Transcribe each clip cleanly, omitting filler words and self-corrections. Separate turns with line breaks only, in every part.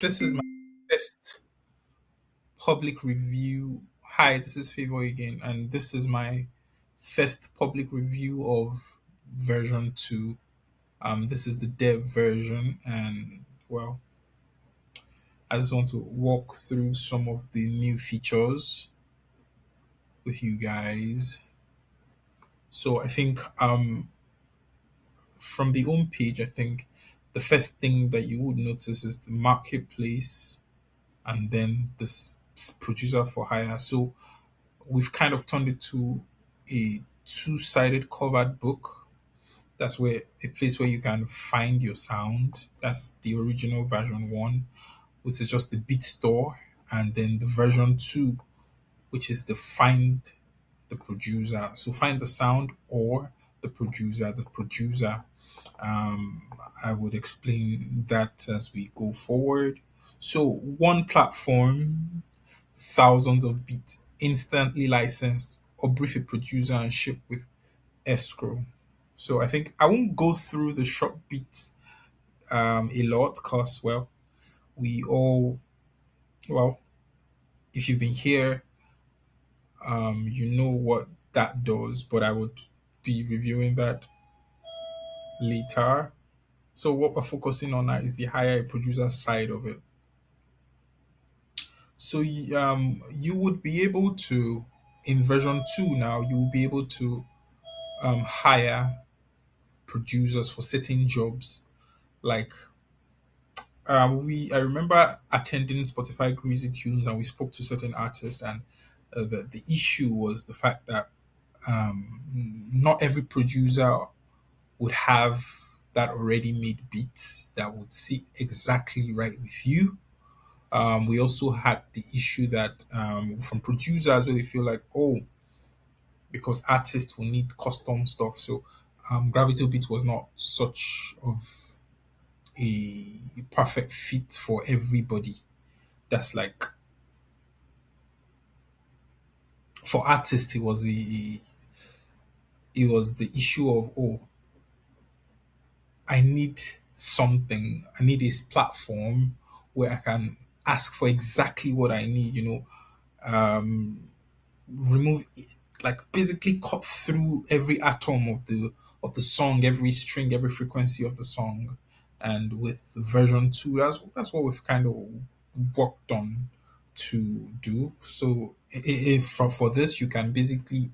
This is my first public review. Hi, this is Favor again, and this is my first public review of version 2. This is the dev version, and well, I just want to walk through some of the new features with you guys. So I think from the home page, I think the first thing that you would notice is the marketplace and then this producer for hire. So we've kind of turned it to a two-sided covered book. That's where a place where you can find your sound. That's the original version one, which is just the beat store, and then the version two, which is the find the producer. So find the sound or the producer. The producer. Um, I would explain that as we go forward. So one platform, thousands of beats instantly licensed or brief a producer and ship with escrow. So I think I won't go through the short beats a lot because we all well if you've been here you know what that does, but I would be reviewing that later. So what we're focusing on now is the hire a producer side of it. So you would be able to in version 2 now you will be able to hire producers for certain jobs. Like we I remember attending Spotify Greasy Tunes and we spoke to certain artists, and the issue was the fact that not every producer would have that already made beat that would sit exactly right with you. We also had the issue that from producers where they feel like, oh, because artists will need custom stuff. So GraviitalBeats was not such of a perfect fit for everybody. That's like for artists, it was the issue of, oh, I need something. I need this platform where I can ask for exactly what I need. Remove like basically cut through every atom of the song, every string, every frequency of the song. And with version 2, that's what we've kind of worked on to do. So if for this you can basically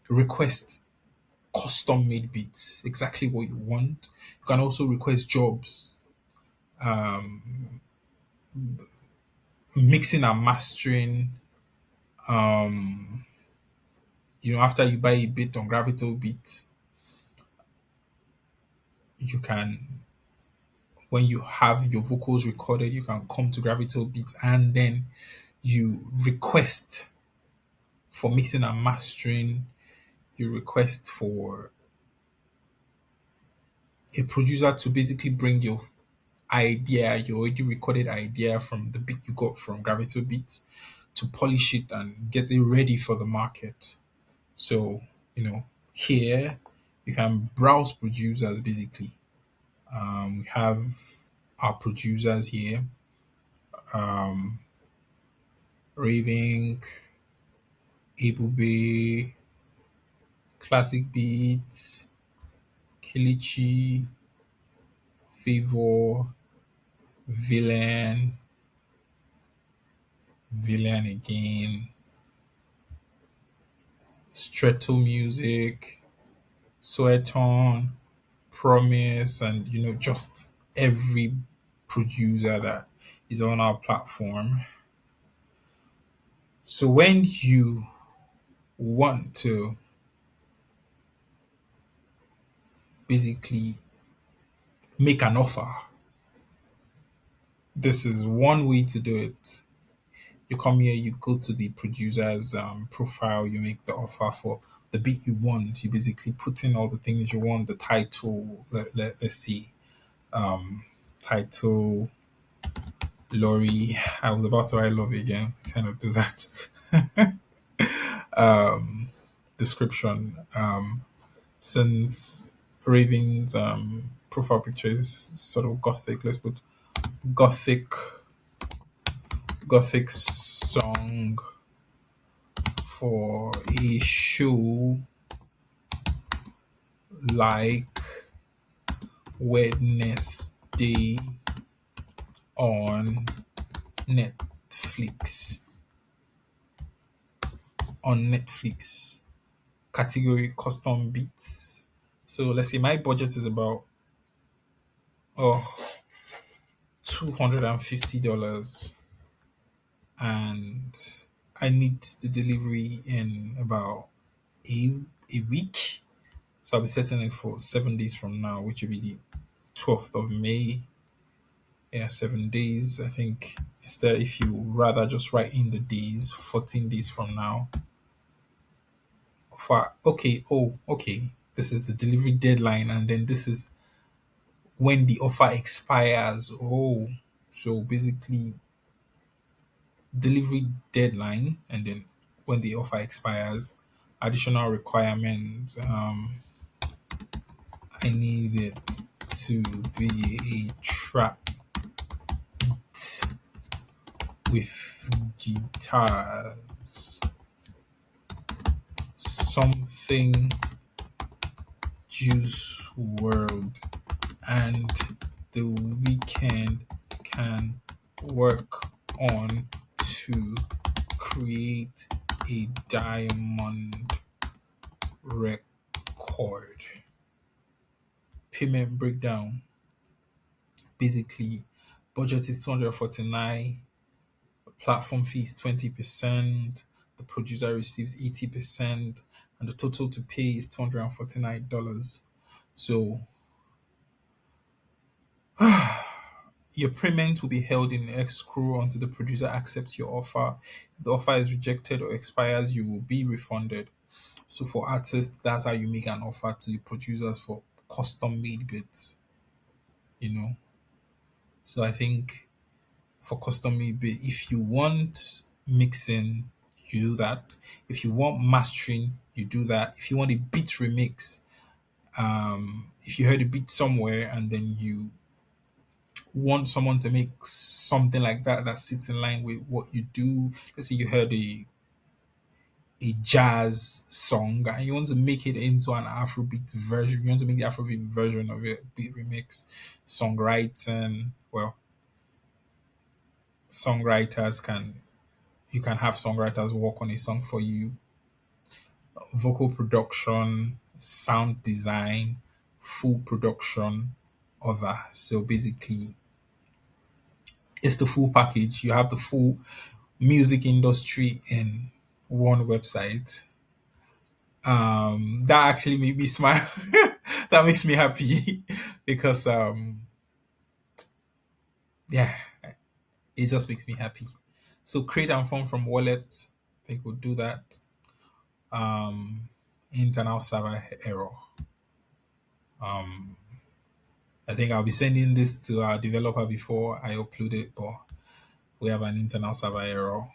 request custom made beats, exactly what you want. You can also request jobs, mixing and mastering. After you buy a beat on Gravital Beat, you can when you have your vocals recorded, you can come to Gravital Beats and then you request for mixing and mastering. You request for a producer to basically bring your idea, your already recorded idea from the beat you got from Gravital Beats to polish it and get it ready for the market. So, here you can browse producers basically. We have our producers here, Raving, Abube, Classic Beats, Kilichi, Favor, Villain, Villain again, Stretto Music, Sweaton, Promise, and just every producer that is on our platform. So when you want to basically make an offer, this is one way to do it. You come here, you go to the producer's profile, you make the offer for the beat you want. You basically put in all the things you want, the title, let's see, title, Lori. I was about to write love again, kind of do that. Description. Since Raven's profile picture is sort of gothic, let's put gothic gothic song for a show like Wednesday on Netflix. On Netflix. Category custom beats. So let's see, my budget is about oh $250, and I need the delivery in about a, a week. So I'll be setting it for 7 days from now, which will be the 12th of May. Yeah, 7 days. I think instead, if you rather just write in the days, 14 days from now. For okay, oh, okay. This is the delivery deadline, and then this is when the offer expires. Oh, so basically, delivery deadline, and then when the offer expires, additional requirements. I need it to be a trap with guitars, something Juice World and the weekend can work on to create a diamond record. Payment breakdown. Basically, budget is 249, platform fee is 20%, the producer receives 80%, and the total to pay is $249. So your payment will be held in escrow until the producer accepts your offer. If the offer is rejected or expires, you will be refunded. So for artists, that's how you make an offer to the producers for custom made beats, you know. So I think for custom made beat, if you want mixing, you do that. If you want mastering, you do that. If you want a beat remix, if you heard a beat somewhere and then you want someone to make something like that that sits in line with what you do. Let's say you heard a jazz song and you want to make it into an Afrobeat version. You want to make the Afrobeat version of it, beat remix, songwriting. Well, songwriters can you can have songwriters work on a song for you. Vocal production, sound design, full production, other. So basically, it's the full package. You have the full music industry in one website. That actually made me smile. That makes me happy because yeah, it just makes me happy. So create and form from wallet. I think we'll do that. Internal server error. I think I'll be sending this to our developer before I upload it, but we have an internal server error.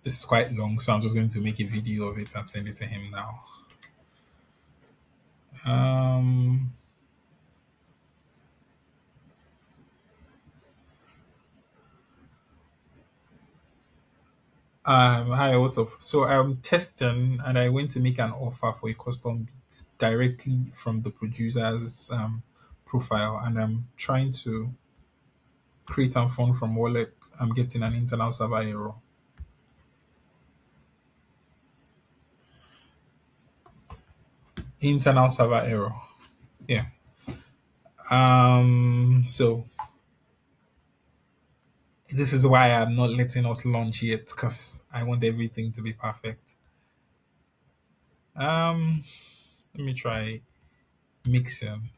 This is quite long, so I'm just going to make a video of it and send it to him now. Um, Hi, what's up? So I'm testing, and I went to make an offer for a custom beat directly from the producer's profile, and I'm trying to create and fund from wallet. I'm getting an internal server error. Internal server error. Yeah. So this is why I'm not letting us launch yet because I want everything to be perfect. Um, Let me try mixing.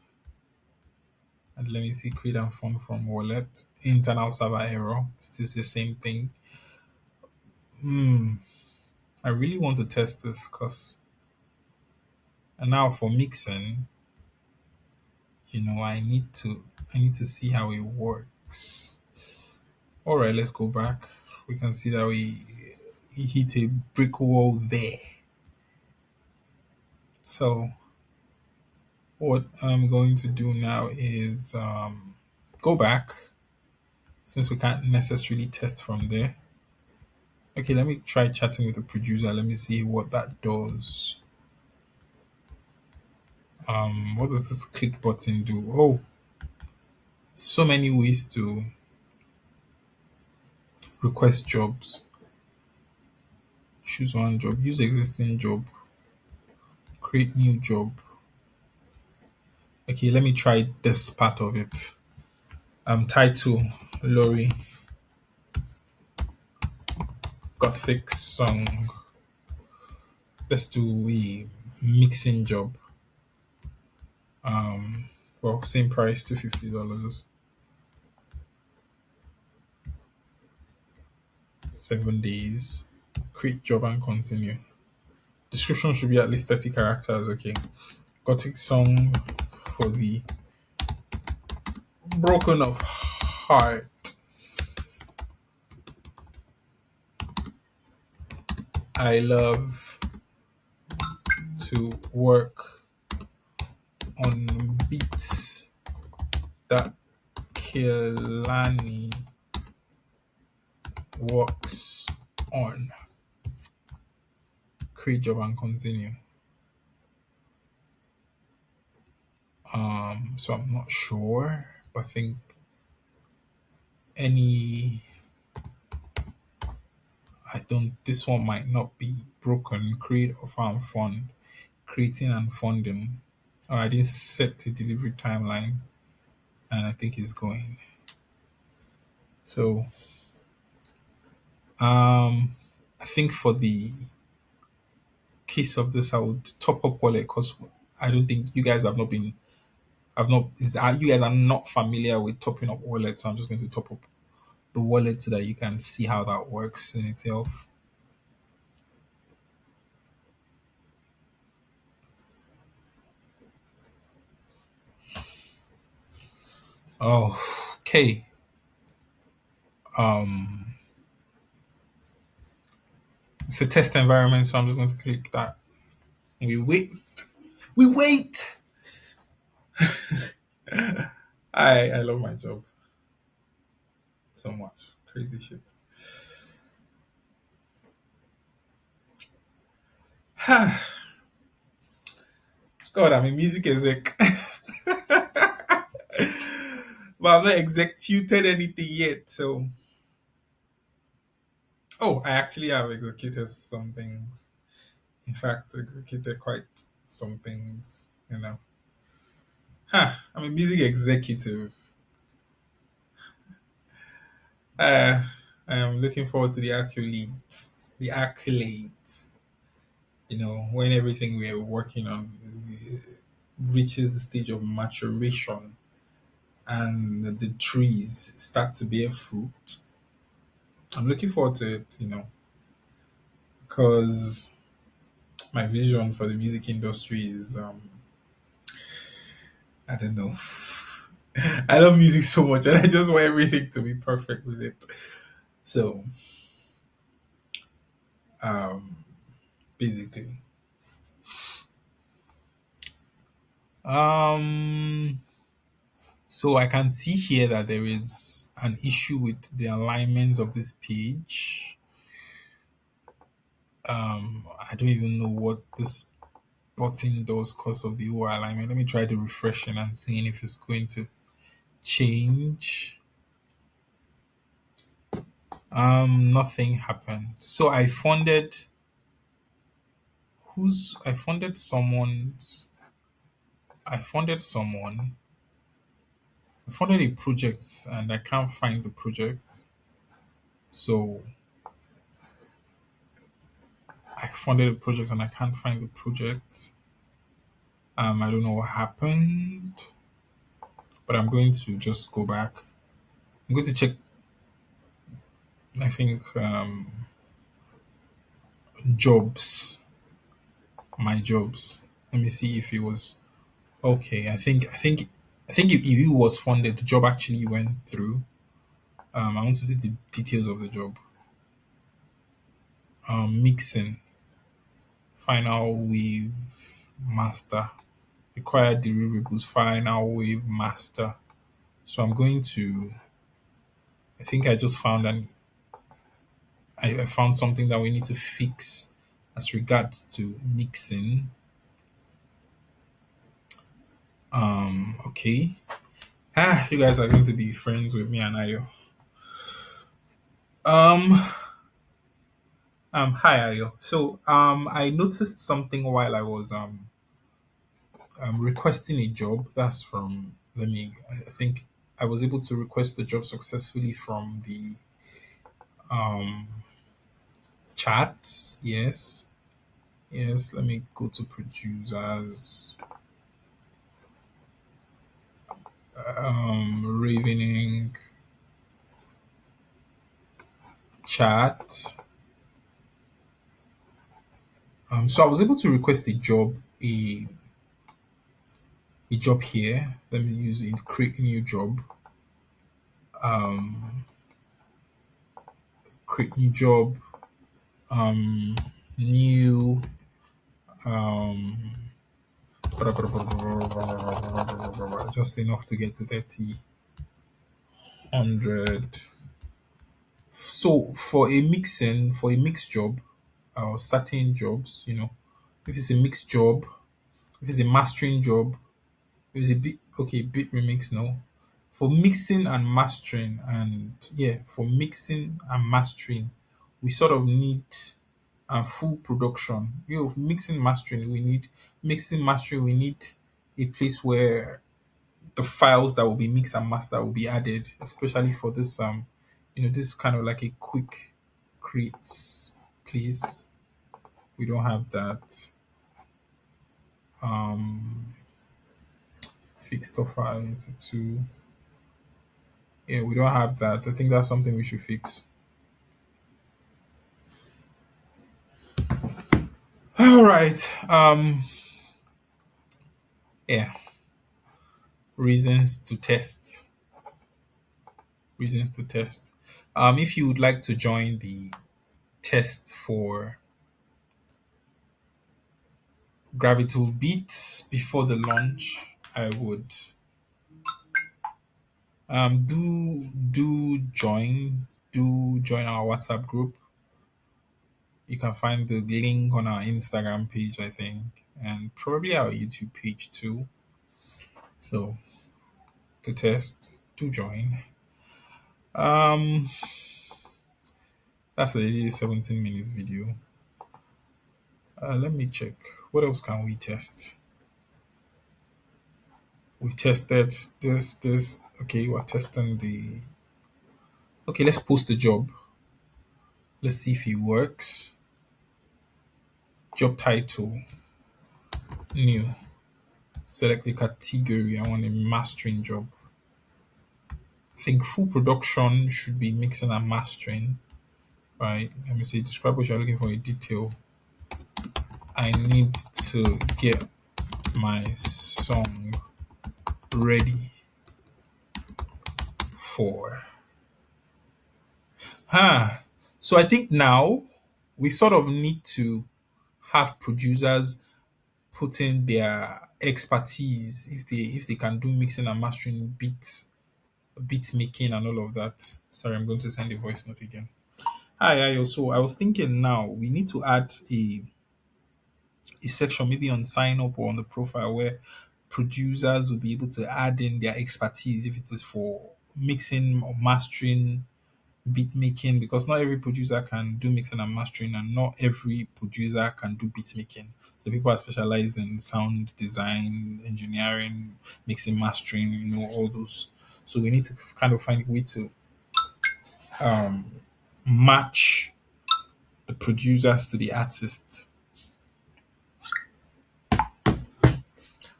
And let me see, create and fund from wallet. Internal server error. Still the same thing. I really want to test this because and now for mixing, I need to see how it works. Alright, let's go back. We can see that we hit a brick wall there. So what I'm going to do now is Go back since we can't necessarily test from there. Okay, let me try chatting with the producer. Let me see what that does. What does this click button do? Oh, so many ways to request jobs. Choose one job, use existing job, create new job. Okay, let me try this part of it. Title Lori Gothic song. Let's do a mixing job. Well, same price, $250. 7 days. Create job and continue. Description should be at least 30 characters. Okay. Gothic song for the broken of heart. I love to work on beats that Kilani works on. Create job and continue. So I'm not sure, but I think any I don't this one might not be broken. Create offer and fund. Creating and funding. Oh, I didn't set the delivery timeline and I think it's going. So I think for the case of this I would top up wallet because I don't think you guys have not been I've not is that you guys are not familiar with topping up wallet, so I'm just going to top up the wallet so that you can see how that works in itself. Oh, okay. It's a test environment, so I'm just going to click that. We wait. We wait. I love my job so much. Crazy shit. God, I'm a music exec, but I've not executed anything yet. So, oh, I actually have executed some things. In fact, executed quite some things. I'm a music executive. Uh, I am looking forward to the accolades. The accolades. When everything we're working on reaches the stage of maturation and the trees start to bear fruit. I'm looking forward to it, because my vision for the music industry is, I don't know. I love music so much and I just want everything to be perfect with it. So, um, basically. Um, so I can see here that there is an issue with the alignment of this page. I don't even know what this button does because of the UI alignment. Let me try to refresh it and seeing if it's going to change. Nothing happened. So I funded someone's I funded someone. I funded a project and I can't find the project. So I funded a project and I can't find the project. I don't know what happened, but I'm going to just go back. I'm going to check. I think jobs, my jobs. Let me see if it was okay. I think if it was funded, the job actually went through. I want to see the details of the job. Mixing, final wave, master, required deliverables, final wave, master. So I'm going to. I think I just found I found something that we need to fix as regards to mixing. Okay. You guys are going to be friends with me and Ayo. Um, hi Ayo. So, I noticed something while I was requesting a job. That's from. Let me. I think I was able to request the job successfully from the chat. Yes. Yes. Let me go to producers. Ravening chat. So I was able to request a job here. Let me use it. Create new job. Create new job. New. Just enough to get to 30, 100. So for a mixed job, or certain jobs, if it's a mixed job, if it's a mastering job, if it's a bit okay, bit remix, no. For mixing and mastering, and yeah, for mixing and mastering, we sort of need full production. Mixing mastering, we need mixing mastering. We need a place where the files that will be mixed and master will be added, especially for this this kind of like a quick creates place. We don't have that. Fix stuff file into two. Yeah, we don't have that. I think that's something we should fix. All right. Yeah. Reasons to test. Reasons to test. If you would like to join the test for GraviitalBeats before the launch, I would do join our WhatsApp group. You can find the link on our Instagram page, I think, and probably our YouTube page too. So to test, to join. Um, that's already a 17 minutes video. Let me check. What else can we test? We tested this. Okay, we're testing the. Okay, let's post the job. Let's see if it works. Job title, new. Select the category. I want a mastering job. I think full production should be mixing and mastering. Right. Let me see. Describe what you're looking for in detail. I need to get my song ready for. So I think now we sort of need to have producers put in their expertise if they can do mixing and mastering, beat making and all of that. Sorry, I'm going to send a voice note again. Hi, Ayo. So I was thinking now we need to add a section maybe on sign up or on the profile where producers will be able to add in their expertise if it is for mixing or mastering, beat making, because not every producer can do mixing and mastering, and not every producer can do beat making. So people are specialized in sound design, engineering, mixing, mastering, all those. So we need to kind of find a way to match the producers to the artists.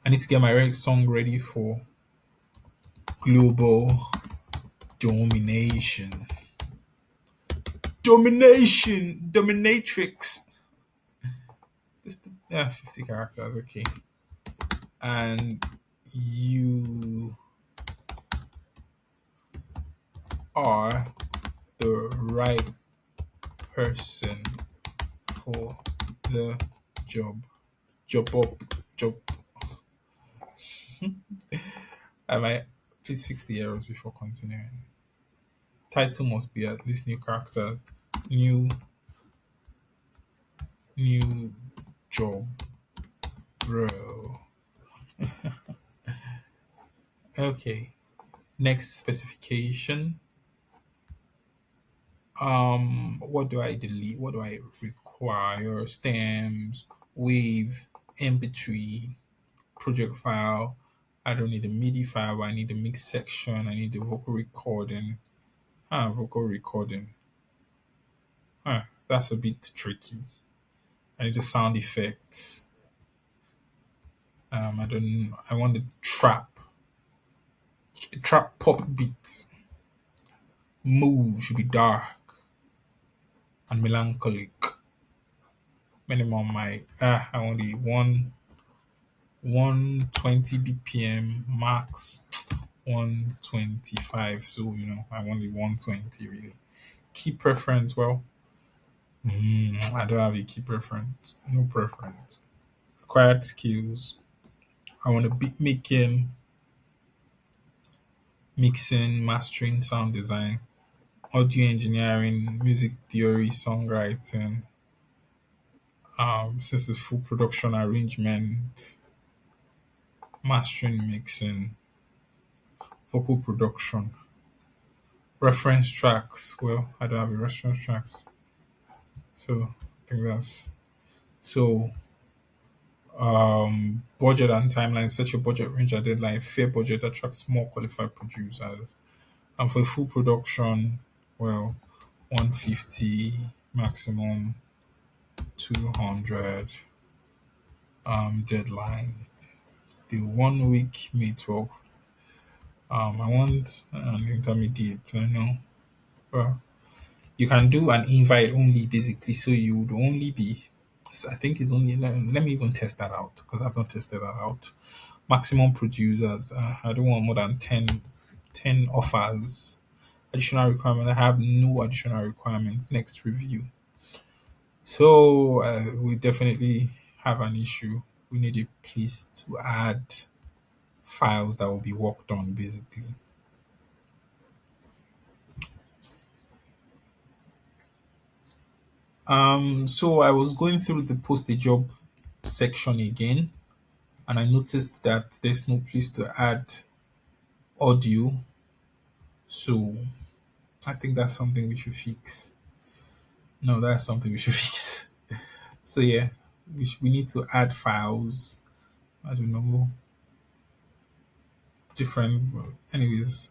I need to get my song ready for global domination. Dominatrix. Yeah, 50 characters, okay. And you are the right person for the job. Job up, job. Am I? Please fix the errors before continuing. Title must be at least new characters. New new job, bro. Okay. Next specification. What do I delete? What do I require? Stems, wave, MP3, project file. I don't need a MIDI file, but I need the mix section. I need the vocal recording. Vocal recording. That's a bit tricky. I need the sound effects. I don't. I want the trap. A trap pop beat. Mood should be dark and melancholic. Minimum my I want the 120 BPM max 125. So I want the 120 really. Key preference, well, I don't have a key preference. No preference. Required skills. I want to be making, mixing, mastering, sound design, audio engineering, music theory, songwriting, since it's full production arrangement, mastering, mixing, vocal production, reference tracks. Well, I don't have a reference tracks, so I think that's so. Budget and timeline. Set your budget range and deadline. Fair budget attracts more qualified producers. And for full production, well, 150 maximum, 200 deadline. Still 1 week, May 12th. I want an intermediate. I know. Well, you can do an invite only basically, so you would only be. I think it's only. Let me even test that out because I've not tested that out. Maximum producers. I don't want more than 10 offers. Additional requirement. I have no additional requirements. Next review. So we definitely have an issue. We need a place to add files that will be worked on basically. So I was going through the post a job section again, and I noticed that there's no place to add audio. So I think that's something we should fix. No, that's something we should fix. So yeah, we need to add files. I don't know, different. Anyways,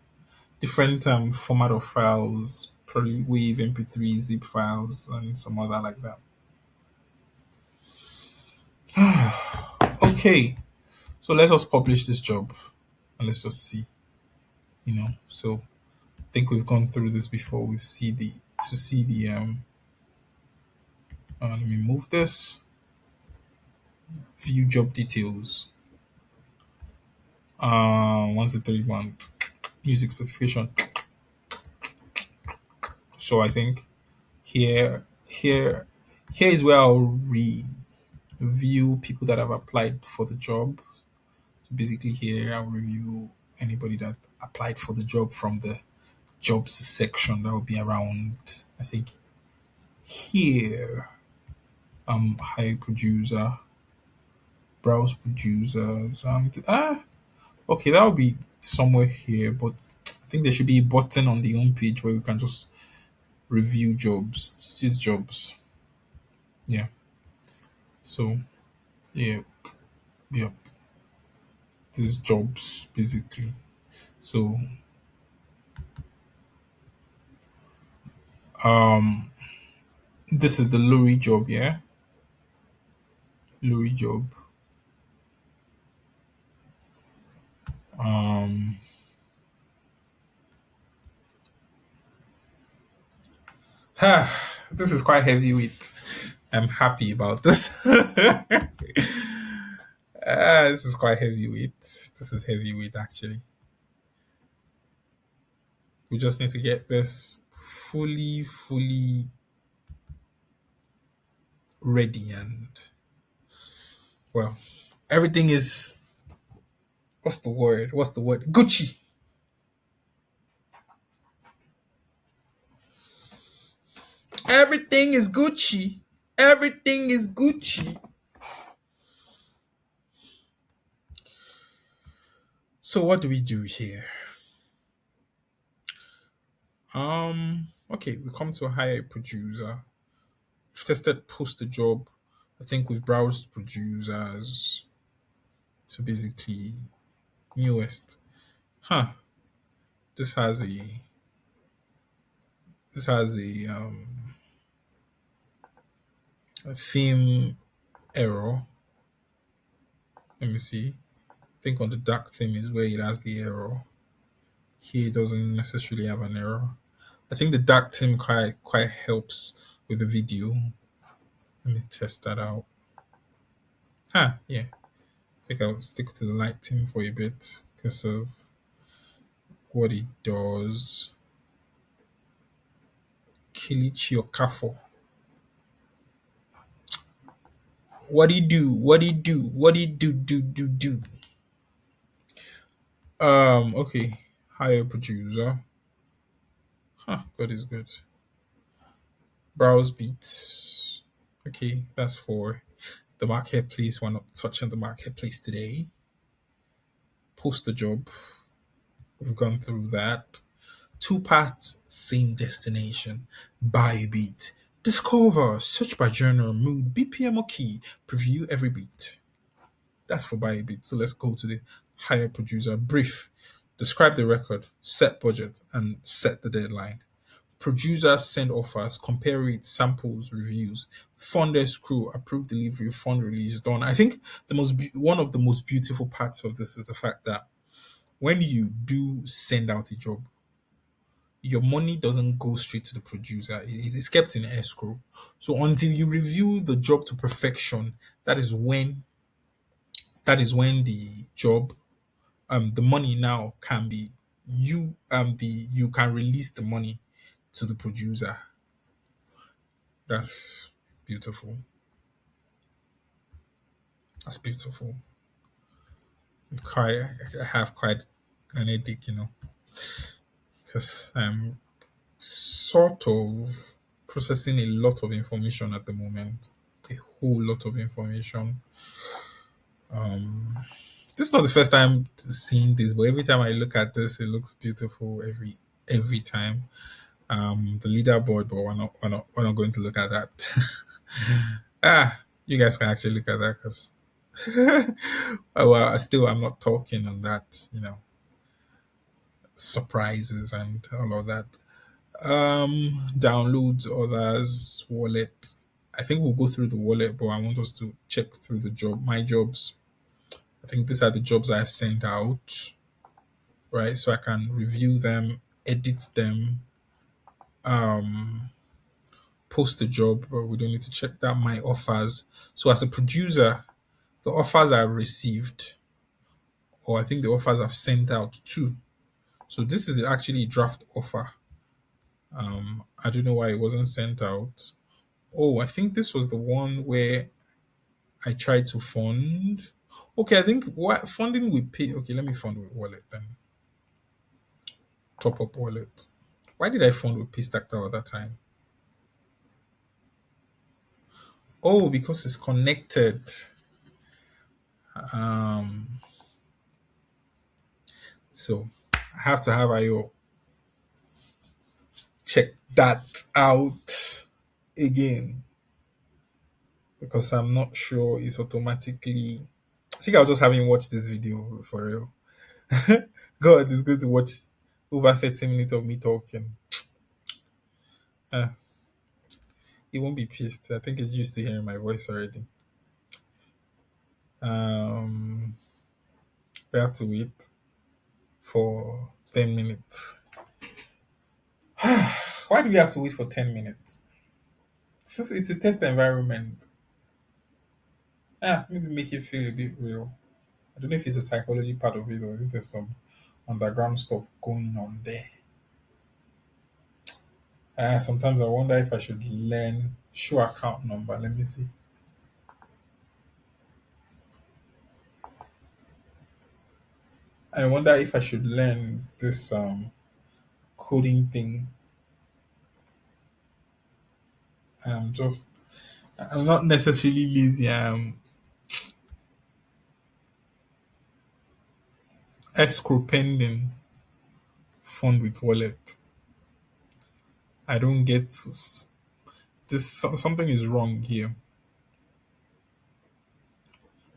different format of files. Probably Wave, MP3, zip files, and some other like that. Okay, so let's just publish this job and let's just see. So I think we've gone through this before. We see the to see the let me move this. View job details. 1 to 3 month music specification. So I think here is where I'll review people that have applied for the job. So basically, here I'll review anybody that applied for the job from the jobs section. That will be around, I think, here. High producer, browse producers. Okay, that will be somewhere here, but I think there should be a button on the home page where you can just review jobs, these jobs. Yeah. So yeah, yeah, these jobs basically. So um, this is the lorry job. Yeah, lorry job. Um, this is quite heavyweight. I'm happy about this. This is quite heavyweight. This is heavyweight actually. We just need to get this fully ready and well, everything is what's the word? What's the word? Gucci. Everything is Gucci. Everything is Gucci. So what do we do here? Okay, we come to hire a producer. We've tested post the job. I think we've browsed producers. So basically, newest. Huh. This has a a theme error. Let me see. I think on the dark theme is where it has the error. Here it doesn't necessarily have an error. I think the dark theme quite helps with the video. Let me test that out. Yeah. I think I'll stick to the light theme for a bit because of what it does. Kilichi Okafo. What he do? What he do? What he do? Okay. Hire producer. God is good. Browse beats. Okay, that's for the marketplace. We're not touching the marketplace today. Post the job. We've gone through that. Two parts, same destination. Buy a beat. Discover, search by genre, mood, BPM or key, preview every beat. That's for buy a beat. So let's go to the hire producer. Brief. Describe the record, set budget, and set the deadline. Producers send offers, compare rates, samples, reviews, fund escrow, approve delivery, fund release, done. I think one of the most beautiful parts of this is the fact that when you do send out a job, your money doesn't go straight to the producer. It is kept in escrow. So until you review the job to perfection, that is when the job the money now can be you can release the money to the producer. That's beautiful. That's beautiful. I have quite an headache, because I'm sort of processing a lot of information at the moment. A whole lot of information. This is not the first time seeing this, but every time I look at this, it looks beautiful every time. The leaderboard, but we're not going to look at that. You guys can actually look at that because oh, well, I'm not talking on that, surprises and all of that. Downloads, others, wallet. I think we'll go through the wallet, but I want us to check through my jobs. I think these are the jobs I've sent out, right? So I can review them, edit them, post the job, but we don't need to check that. My offers. So as a producer, the offers I've received, or I think the offers I've sent out too. So this is actually a draft offer. I don't know why it wasn't sent out. Oh, I think this was the one where I tried to fund. Okay, I think what funding with pay. Okay, let me fund with wallet then. Top up wallet. Why did I fund with Paystack at that time? Oh, because it's connected. Um, so I have to have IO check that out again because I'm not sure it's automatically. I think I'll just have him watch this video for real. God is going to watch over 30 minutes of me talking. Uh, he won't be pissed. I think he's used to hearing my voice already. Um, we have to wait for 10 minutes. Why do we have to wait for 10 minutes? It's a test environment. Maybe make it feel a bit real. I don't know if it's a psychology part of it or if there's some underground stuff going on there. Sometimes I wonder if I should learn show account number. Let me see. I wonder if I should learn this coding thing. I'm just, I'm not necessarily lazy. I'm escrow pending fund with wallet. I don't get to this. Something is wrong here.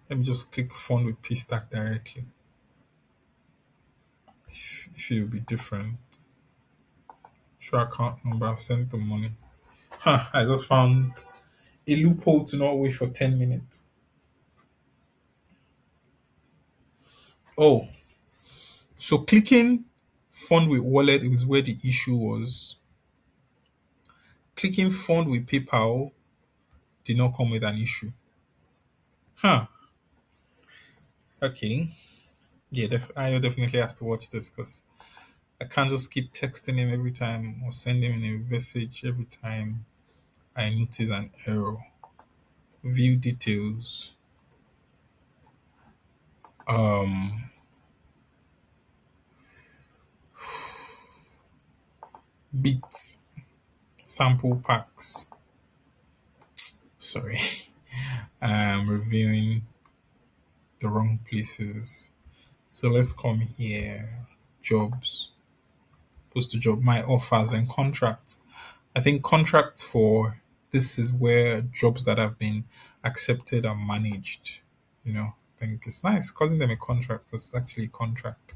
Let me just click fund with P stack directly. If it will be different. Show account number. I've sent the money. Huh, I just found a loophole to not wait for 10 minutes. Oh, so clicking fund with wallet is where the issue was. Clicking fund with PayPal did not come with an issue. Huh. Okay. Yeah, I definitely has to watch this because I can't just keep texting him every time or sending him a message every time I notice an error. View details. Um, Beats sample packs. Sorry, I'm reviewing the wrong places. So let's come here. Jobs, post to job, my offers and contracts. I think contracts for this is where jobs that have been accepted are managed. I think it's nice calling them a contract because it's actually a contract.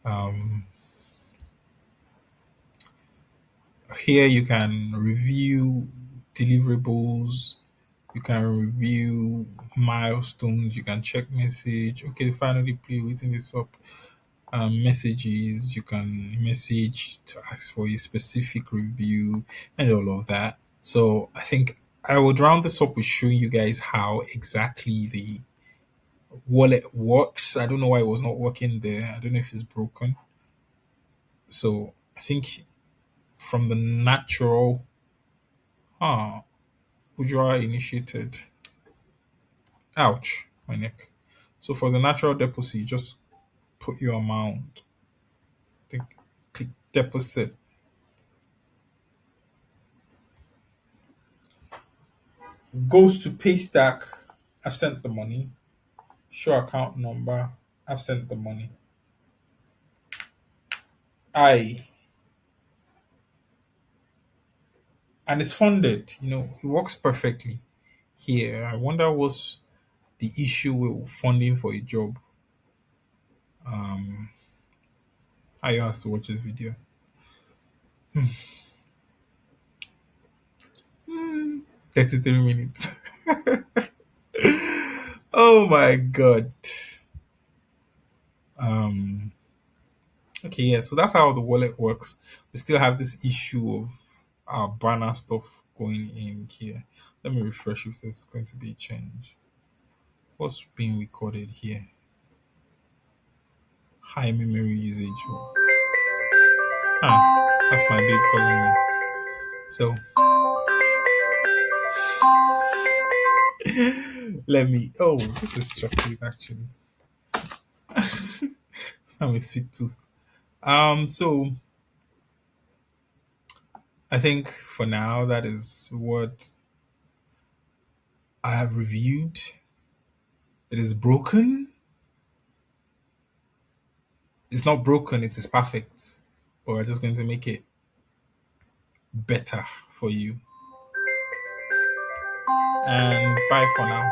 Um, Here you can review deliverables, you can review milestones, you can check message. Okay, finally play waiting this up. Messages, you can message to ask for a specific review and all of that. So I think I would round this up with showing you guys how exactly the wallet works. I don't know why it was not working there. I don't know if it's broken. So I think from the natural, withdrawal initiated. Ouch, my neck. So for the natural deposit, you just put your amount. Think, click deposit. Goes to pay stack. I've sent the money. Show account number. I've sent the money. I and it's funded. It works perfectly here. I wonder what's the issue with funding for a job. I has to watch this video. 33 minutes. Oh my god. Um okay, yeah, so that's how the wallet works. We still have this issue of our banner stuff going in here. Let me refresh if there's going to be a change. What's being recorded here? High memory usage. That's my babe calling me. So let me. Oh, this is chocolate actually. I'm a sweet tooth. So I think for now that is what I have reviewed. It is broken. It's not broken. It is perfect. But we're just going to make it better for you. And bye for now.